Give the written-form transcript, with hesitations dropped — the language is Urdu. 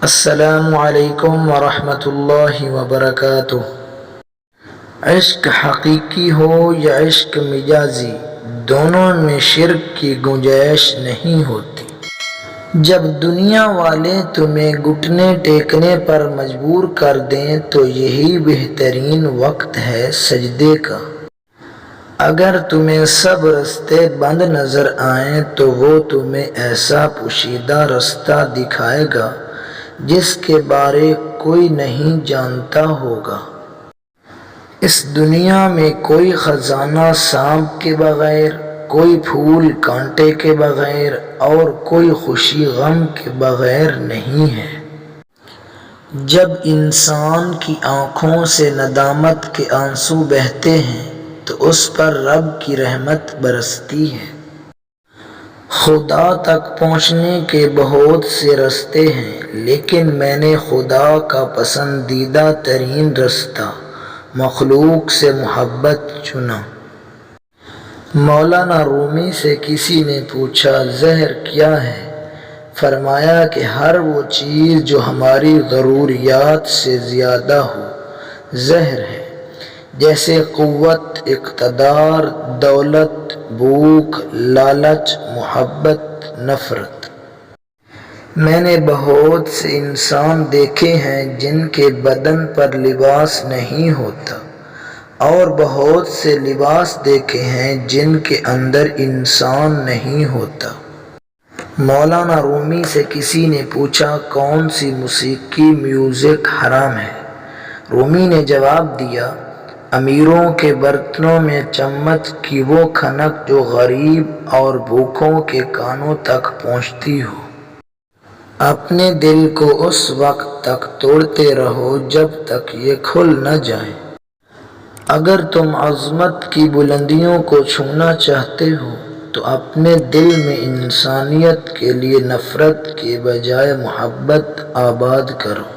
السلام علیکم ورحمۃ اللہ وبرکاتہ۔ عشق حقیقی ہو یا عشق مجازی، دونوں میں شرک کی گنجائش نہیں ہوتی۔ جب دنیا والے تمہیں گھٹنے ٹیکنے پر مجبور کر دیں تو یہی بہترین وقت ہے سجدے کا۔ اگر تمہیں سب راستے بند نظر آئیں تو وہ تمہیں ایسا پوشیدہ راستہ دکھائے گا جس کے بارے کوئی نہیں جانتا ہوگا۔ اس دنیا میں کوئی خزانہ سانپ کے بغیر، کوئی پھول کانٹے کے بغیر اور کوئی خوشی غم کے بغیر نہیں ہے۔ جب انسان کی آنکھوں سے ندامت کے آنسو بہتے ہیں تو اس پر رب کی رحمت برستی ہے۔ خدا تک پہنچنے کے بہت سے راستے ہیں، لیکن میں نے خدا کا پسندیدہ ترین راستہ مخلوق سے محبت چنا۔ مولانا رومی سے کسی نے پوچھا زہر کیا ہے؟ فرمایا کہ ہر وہ چیز جو ہماری ضروریات سے زیادہ ہو زہر ہے، جیسے قوت، اقتدار، دولت، بھوک، لالچ، محبت، نفرت۔ میں نے بہت سے انسان دیکھے ہیں جن کے بدن پر لباس نہیں ہوتا، اور بہت سے لباس دیکھے ہیں جن کے اندر انسان نہیں ہوتا۔ مولانا رومی سے کسی نے پوچھا کون سی موسیقی میوزک حرام ہے؟ رومی نے جواب دیا، امیروں کے برتنوں میں چمچ کی وہ کھنک جو غریب اور بھوکوں کے کانوں تک پہنچتی ہو۔ اپنے دل کو اس وقت تک توڑتے رہو جب تک یہ کھل نہ جائے۔ اگر تم عظمت کی بلندیوں کو چھونا چاہتے ہو تو اپنے دل میں انسانیت کے لیے نفرت کے بجائے محبت آباد کرو۔